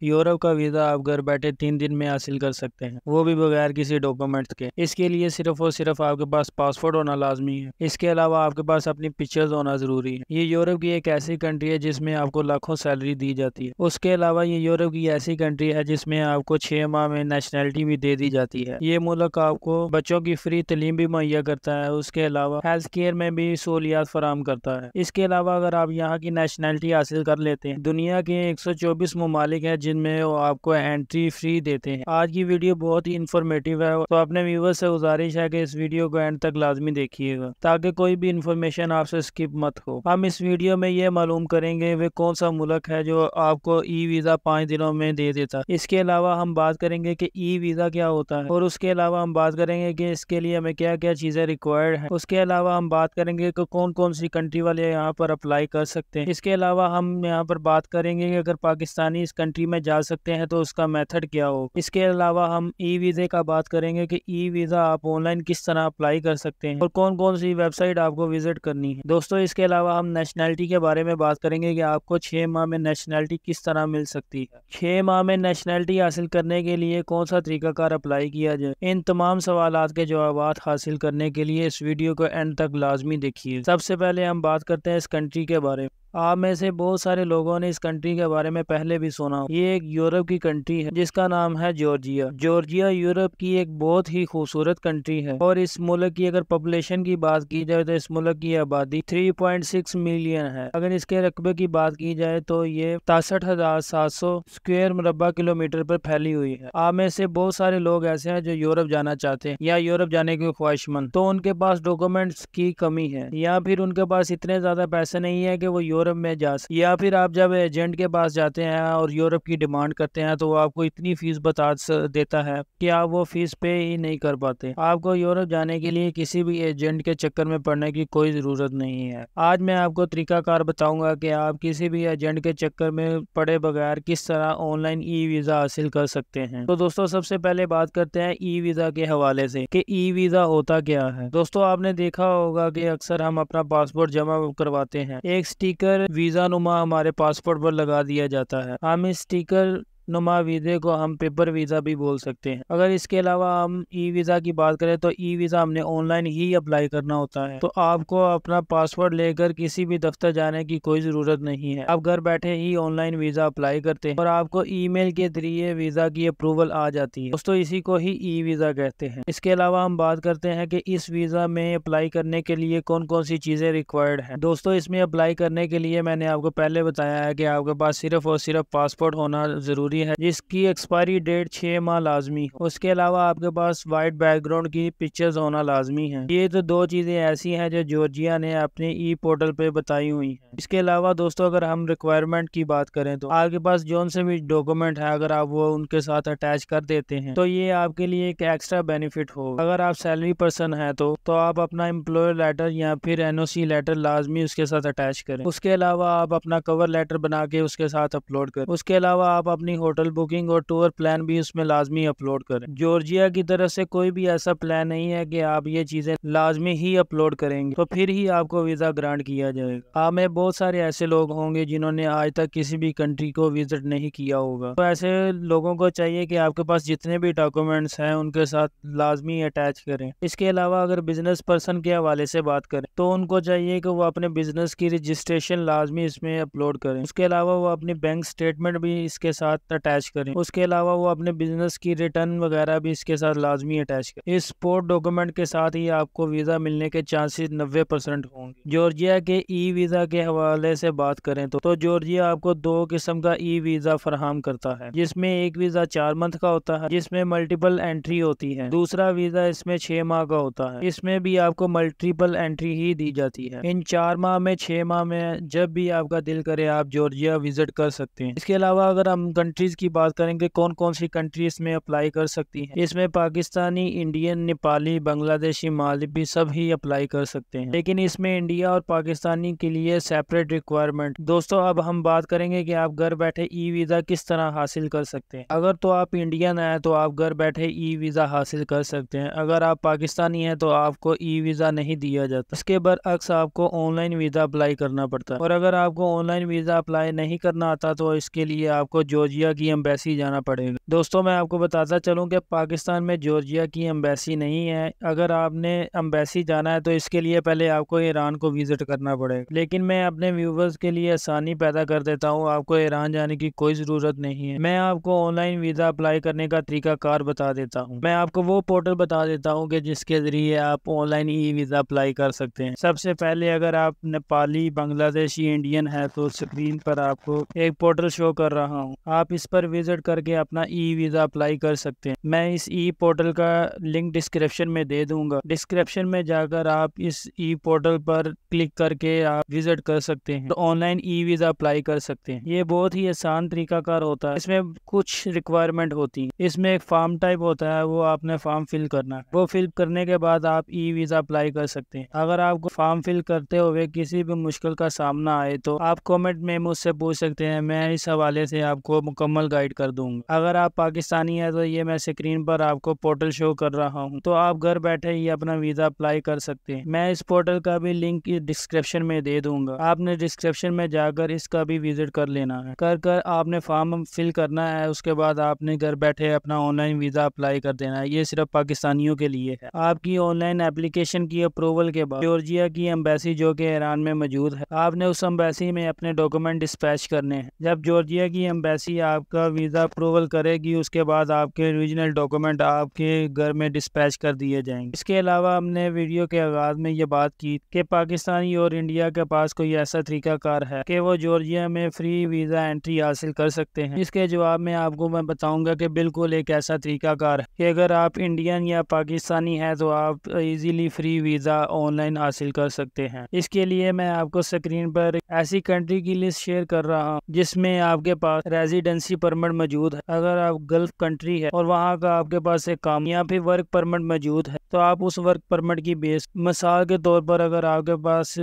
Europe का visa आप घर बैठे 3 दिन में हासिल कर सकते हैं, वो भी बगैर किसी डॉक्यूमेंट्स के। इसके लिए सिर्फ और सिर्फ आपके पास पासपोर्ट होना लाजमी है। इसके अलावा आपके पास अपनी पिक्चर्स होना ज़रूरी है। ये यूरोप की एक ऐसी कंट्री है जिसमें आपको लाखों सैलरी दी जाती है। उसके अलावा ये यूरोप की ऐसी कंट्री है जिसमें आपको 6 माह में नेशनैलिटी भी दे दी जाती है। ये मुल्क आपको बच्चों की फ्री तालीम भी मुहैया करता है। उसके अलावा हेल्थ केयर में भी सहूलियात फराहम करता है। इसके अलावा अगर आप यहाँ की नेशनैलिटी हासिल कर लेते हैं, दुनिया के 124 ममालिक हैं जिनमें वो आपको एंट्री फ्री देते हैं। आज की वीडियो बहुत ही इंफॉर्मेटिव है, तो अपने व्यूवर्स से गुजारिश है कि इस वीडियो को एंड तक लाजमी देखिएगा ताकि कोई भी इंफॉर्मेशन आपसे स्किप मत हो। हम इस वीडियो में ये मालूम करेंगे वे कौन सा मुल्क है जो आपको ई वीज़ा 5 दिनों में दे देता है। इसके अलावा हम बात करेंगे कि ई वीज़ा क्या होता है, और उसके अलावा हम बात करेंगे कि इसके लिए हमें क्या क्या चीज़ें रिक्वायर्ड हैं। उसके अलावा हम बात करेंगे कि कौन कौन सी कंट्री वाले यहाँ पर अप्लाई कर सकते हैं। इसके अलावा हम यहाँ पर बात करेंगे कि अगर पाकिस्तानी इस कंट्री में जा सकते हैं तो उसका मेथड क्या हो। इसके अलावा हम ई वीज़े का बात करेंगे कि ई वीज़ा आप ऑनलाइन किस तरह अप्लाई कर सकते हैं और कौन कौन सी वेबसाइट आपको विजिट करनी है। दोस्तों, इसके अलावा हम नेशनैलिटी के बारे में बात करेंगे कि आपको 6 माह में नेशनैलिटी किस तरह मिल सकती है। 6 माह में नेशनैलिटी हासिल करने के लिए कौन सा तरीकाकार अप्लाई किया जाए, इन तमाम सवालात के जवाब हासिल करने के लिए इस वीडियो को एंड तक लाजमी देखिए। सबसे पहले हम बात करते हैं इस कंट्री के बारे में। आप में से बहुत सारे लोगों ने इस कंट्री के बारे में पहले भी सुना हो। ये एक यूरोप की कंट्री है जिसका नाम है जॉर्जिया। जॉर्जिया यूरोप की एक बहुत ही खूबसूरत कंट्री है, और इस मुल्क की अगर पॉपुलेशन की बात की जाए तो इस मुल्क की आबादी 3.6 मिलियन है। अगर इसके रकबे की बात की जाए तो ये 63,700 स्क्वायर मुरब्बा किलोमीटर पर फैली हुई है। आप में से बहुत सारे लोग ऐसे हैं जो यूरोप जाना चाहते हैं या यूरोप जाने के ख्वाहिशमंद, तो उनके पास डॉक्यूमेंट्स की कमी है या फिर उनके पास इतने ज्यादा पैसे नहीं है कि वो यूरोप में जा सके, या फिर आप जब एजेंट के पास जाते हैं और यूरोप की डिमांड करते हैं तो वो आपको इतनी फीस बता देता है कि आप वो फीस पे ही नहीं कर पाते। आपको यूरोप जाने के लिए किसी भी एजेंट के चक्कर में पड़ने की कोई जरूरत नहीं है। आज मैं आपको तरीकाकार बताऊंगा कि आप किसी भी एजेंट के चक्कर में पड़े बगैर किस तरह ऑनलाइन ई वीज़ा हासिल कर सकते हैं। तो दोस्तों, सबसे पहले बात करते हैं ई वीज़ा के हवाले से कि ई वीज़ा होता क्या है। दोस्तों, आपने देखा होगा कि अक्सर हम अपना पासपोर्ट जमा करवाते हैं, एक स्टिकर वीज़ा नुमा हमारे पासपोर्ट पर लगा दिया जाता है। हम इस स्टिकर नुमा वीज़े को हम पेपर वीज़ा भी बोल सकते हैं। अगर इसके अलावा हम ई वीज़ा की बात करें तो ई वीज़ा हमने ऑनलाइन ही अप्लाई करना होता है, तो आपको अपना पासपोर्ट लेकर किसी भी दफ्तर जाने की कोई ज़रूरत नहीं है। आप घर बैठे ही ऑनलाइन वीज़ा अप्लाई करते हैं और आपको ईमेल के जरिए वीज़ा की अप्रूवल आ जाती है। दोस्तों, इसी को ही ई वीज़ा कहते हैं। इसके अलावा हम बात करते हैं कि इस वीज़ा में अप्लाई करने के लिए कौन कौन सी चीज़ें रिक्वायर्ड हैं। दोस्तों, इसमें अप्लाई करने के लिए मैंने आपको पहले बताया है कि आपके पास सिर्फ और सिर्फ पासपोर्ट होना जरूरी है, जिसकी एक्सपायरी डेट 6 माह लाजमी हो। उसके अलावा आपके पास वाइट बैकग्राउंड की पिक्चर्स होना लाजमी है। ये तो दो चीजें ऐसी हैं जो जॉर्जिया ने अपने ई पोर्टल पे बताई हुई हैं। इसके अलावा दोस्तों, अगर हम रिक्वायरमेंट की बात करें तो आपके पास जोन से भी डॉक्यूमेंट है, अगर आप वो उनके साथ अटैच कर देते हैं तो ये आपके लिए एक एक्स्ट्रा बेनिफिट होगा। अगर आप सैलरी पर्सन है तो आप अपना एम्प्लॉयर लेटर या फिर एनओसी लेटर लाजमी उसके साथ अटैच करें। उसके अलावा आप अपना कवर लेटर बना के उसके साथ अपलोड करें। उसके अलावा आप अपनी होटल बुकिंग और टूर प्लान भी उसमें लाजमी अपलोड करें। जॉर्जिया की तरफ से कोई भी ऐसा प्लान नहीं है कि आप ये चीजें लाजमी ही अपलोड करेंगे तो फिर ही आपको वीजा ग्रांट किया जाएगा। आप में बहुत सारे ऐसे लोग होंगे जिन्होंने आज तक किसी भी कंट्री को विजिट नहीं किया होगा, तो ऐसे लोगों को चाहिए कि आपके पास जितने भी डॉक्यूमेंट्स हैं उनके साथ लाजमी अटैच करें। इसके अलावा अगर बिजनेस पर्सन के हवाले से बात करें तो उनको चाहिए कि वो अपने बिजनेस की रजिस्ट्रेशन लाजमी इसमें अपलोड करें। उसके अलावा वो अपनी बैंक स्टेटमेंट भी इसके साथ अटैच करें। उसके अलावा वो अपने बिजनेस की रिटर्न वगैरह भी इसके साथ लाजमी अटैच करें। इस स्पोर्ट डॉक्यूमेंट के साथ ही आपको वीजा मिलने के चांसेस 90% होंगे। जॉर्जिया के ई वीजा के हवाले से बात करें तो जॉर्जिया आपको 2 किस्म का ई वीजा फराहम करता है, जिसमें एक वीजा 4 मंथ का होता है जिसमें मल्टीपल एंट्री होती है। दूसरा वीजा इसमें 6 माह का होता है, इसमें भी आपको मल्टीपल एंट्री ही दी जाती है। इन 4 माह में 6 माह में जब भी आपका दिल करे आप जॉर्जिया विजिट कर सकते हैं। इसके अलावा अगर हम कंट्रीज की बात करेंगे कौन कौन सी कंट्रीज में अप्लाई कर सकती हैं, इसमें पाकिस्तानी, इंडियन, नेपाली, बांग्लादेशी, मालवी सब ही अप्लाई कर सकते हैं, लेकिन इसमें इंडिया और पाकिस्तानी के लिए सेपरेट रिक्वायरमेंट। दोस्तों, अब हम बात करेंगे कि आप घर बैठे ई वीजा किस तरह हासिल कर सकते हैं। अगर तो आप इंडियन है तो आप घर बैठे ई वीजा हासिल कर सकते हैं। अगर आप पाकिस्तानी है तो आपको ई वीजा नहीं दिया जाता, इसके बरअक्स आपको ऑनलाइन वीजा अप्लाई करना पड़ता है। और अगर आपको ऑनलाइन वीजा अप्लाई नहीं करना आता तो इसके लिए आपको जॉर्जिया की एम्बेसी जाना पड़ेगा। दोस्तों मैं आपको बताता चलूँ कि पाकिस्तान में जॉर्जिया की एम्बेसी नहीं है। अगर आपने एम्बेसी जाना है तो इसके लिए पहले आपको ईरान को विजिट करना पड़ेगा, लेकिन मैं अपने व्यूवर्स के लिए आसानी पैदा कर देता हूँ, आपको ईरान जाने की कोई ज़रूरत नहीं है। मैं आपको ऑनलाइन वीज़ा अप्लाई करने का तरीकाकार बता देता हूँ। मैं आपको वो पोर्टल बता देता हूँ कि जिसके ज़रिए आप ऑनलाइन ई वीज़ा अप्लाई कर सकते हैं। सबसे पहले अगर आप नेपाली, बांग्लादेशी, इंडियन है तो स्क्रीन पर आपको एक पोर्टल शो कर रहा हूँ, आप इस पर विजिट करके अपना ई वीज़ा अप्लाई कर सकते हैं। मैं इस ई पोर्टल का लिंक डिस्क्रिप्शन में दे दूंगा। डिस्क्रिप्शन में जाकर आप इस ई पोर्टल पर क्लिक करके आप विजिट कर सकते हैं, तो ऑनलाइन ई वीज़ा अप्लाई कर सकते हैं। ये बहुत ही आसान तरीकाकार होता है। इसमें कुछ रिक्वायरमेंट होती है। इसमें एक फॉर्म टाइप होता है, वो आपने फॉर्म फिल करना है। वो फिल करने के बाद आप ई वीज़ा अप्लाई कर सकते हैं। अगर आपको फॉर्म फिल करते हुए किसी भी मुश्किल का सामना आए तो आप कमेंट में मुझसे पूछ सकते हैं, मैं इस हवाले से आपको मुकम्मल गाइड कर दूंगा। अगर आप पाकिस्तानी है तो ये मैं स्क्रीन पर आपको पोर्टल शो कर रहा हूँ, तो आप घर बैठे ही अपना वीज़ा अप्लाई कर सकते हैं। मैं इस पोर्टल का भी लिंक डिस्क्रिप्शन में दे दूंगा। आपने डिस्क्रिप्शन में जाकर इसका भी विजिट कर लेना है। कर आपने फॉर्म फिल करना है, उसके बाद आपने घर बैठे अपना ऑनलाइन वीज़ा अप्लाई कर देना है। ये सिर्फ पाकिस्तानियों के लिए है। आपकी ऑनलाइन एप्लीकेशन की अप्रूवल के बाद जॉर्जिया की एम्बेसी जो कि ईरान में मौजूद है, आपने उस एम्बेसी में अपने डॉक्यूमेंट डिस्पैच करने हैं। जब जॉर्जिया की एम्बेसी आपका वीज़ा अप्रूवल करेगी, उसके बाद आपके ओरिजिनल डॉक्यूमेंट आपके घर में डिस्पैच कर दिए जाएंगे। इसके अलावा हमने वीडियो के आगाज में ये बात की कि पाकिस्तानी और इंडिया के पास कोई ऐसा तरीकाकार है कि वो जॉर्जिया में फ्री वीज़ा एंट्री हासिल कर सकते हैं। इसके जवाब में आपको मैं बताऊंगा कि बिल्कुल एक ऐसा तरीकाकार है कि अगर आप इंडियन या पाकिस्तानी है तो आप इजीली फ्री वीज़ा ऑनलाइन हासिल कर सकते हैं। इसके लिए मैं आपको स्क्रीन पर ऐसी कंट्री की लिस्ट शेयर कर रहा हूँ जिसमें आपके पास रेजिडेंसी परमिट मौजूद है। अगर आप गल्फ कंट्री है और वहाँ का आपके पास एक काम या फिर वर्क परमिट मौजूद है, तो आप उस वर्क परमिट की बेस मिसाल के तौर पर अगर आपके पास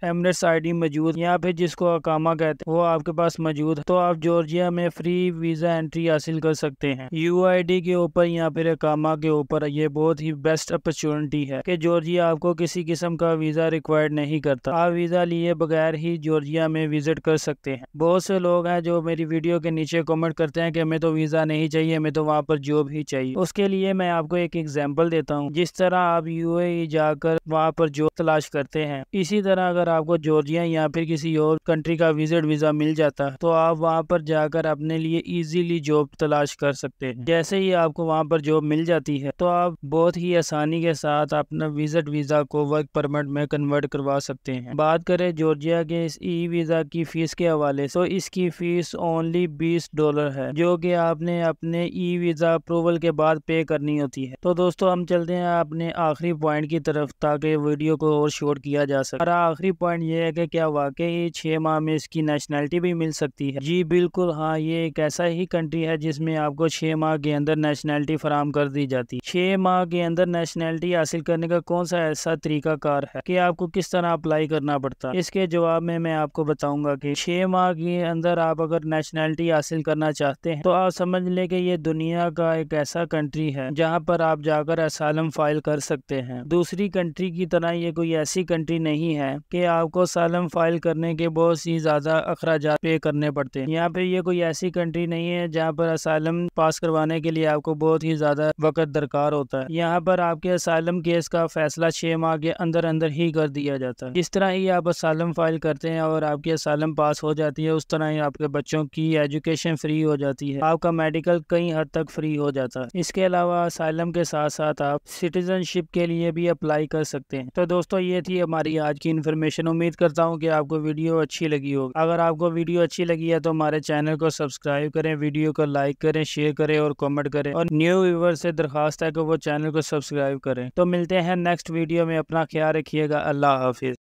एमिरेट्स आईडी मौजूद या फिर जिसको अकामा कहते हैं वो आपके पास मौजूद है, तो आप जॉर्जिया में फ्री वीज़ा एंट्री हासिल कर सकते हैं। यूआईडी के ऊपर या फिर अकामा के ऊपर ये बहुत ही बेस्ट अपॉर्चुनिटी है कि जॉर्जिया आपको किसी किस्म का वीज़ा रिक्वायर्ड नहीं करता। आप वीज़ा लिए बगैर ही जॉर्जिया में विजिट कर सकते हैं। बहुत से लोग हैं जो मेरी वीडियो के नीचे कमेंट करते हैं कि हमें तो वीज़ा नहीं चाहिए, हमें तो वहाँ पर जॉब ही चाहिए। उसके लिए मैं आपको एक एग्जाम्पल देता हूँ। जिस तरह आप यूएई जाकर वहाँ पर जॉब तलाश करते हैं, इसी तरह अगर आपको जॉर्जिया या फिर किसी और कंट्री का विजिट वीज़ा मिल जाता है तो आप वहाँ पर जाकर अपने लिए इजीली जॉब तलाश कर सकते हैं। जैसे ही आपको वहाँ पर जॉब मिल जाती है तो आप बहुत ही आसानी के साथ अपना विजिट वीज़ा को वर्क परमिट में कन्वर्ट करवा सकते हैं। बात करें जॉर्जिया के इस ई वीज़ा की फीस के हवाले से, तो इसकी फीस ओनली $20 है, जो कि आपने अपने ई वीज़ा अप्रूवल के बाद पे करनी होती है। तो दोस्तों हम चलते हैं अपने आखिरी पॉइंट की तरफ ताकि वीडियो को और शॉर्ट किया जा सके। हमारा आखिरी पॉइंट ये है कि क्या वाकई 6 माह में इसकी नेशनैलिटी भी मिल सकती है? जी बिल्कुल हाँ, ये एक ऐसा ही कंट्री है जिसमें आपको 6 माह के अंदर नेशनैलिटी फराम कर दी जाती है। 6 माह के अंदर नेशनैलिटी हासिल करने का कौन सा ऐसा तरीकाकार है कि आपको किस तरह अप्लाई करना पड़ता है? इसके जवाब में मैं आपको बताऊंगा कि 6 माह के अंदर आप अगर नेशनैलिटी हासिल करना चाहते हैं तो आप समझ ले कि ये दुनिया का एक ऐसा कंट्री है जहाँ पर आप जाकर असाइलम फाइल कर सकते हैं। दूसरी कंट्री की तरह ये कोई ऐसी कंट्री नहीं है कि आपको असाइलम फाइल करने के बहुत ही ज्यादा अखराजात पे करने पड़ते हैं। यहाँ पे ये कोई ऐसी कंट्री नहीं है जहाँ पर असाइलम पास करवाने के लिए आपको बहुत ही ज्यादा वक्त दरकार होता है। यहाँ पर आपके असाइलम केस का फैसला 6 माह के अंदर अंदर ही कर दिया जाता है। इस तरह ही आप असाइलम फाइल करते हैं और आपकी असाइलम पास हो जाती है, उस तरह ही आपके बच्चों की एजुकेशन फ्री हो जाती है, आपका मेडिकल कई हद तक फ्री हो जाता है। इसके अलावा असाइलम के साथ साथ आप सिटीजनशिप के लिए भी अप्लाई कर सकते हैं। तो दोस्तों ये थी हमारी आज की इन्फॉर्मेशन। उम्मीद करता हूँ कि आपको वीडियो अच्छी लगी होगी। अगर आपको वीडियो अच्छी लगी है तो हमारे चैनल को सब्सक्राइब करें, वीडियो को लाइक करें, शेयर करें और कमेंट करें, और न्यू व्यूअर से दरखास्त है कि वो चैनल को सब्सक्राइब करें। तो मिलते हैं नेक्स्ट वीडियो में। अपना ख्याल रखिएगा। अल्लाह हाफिज।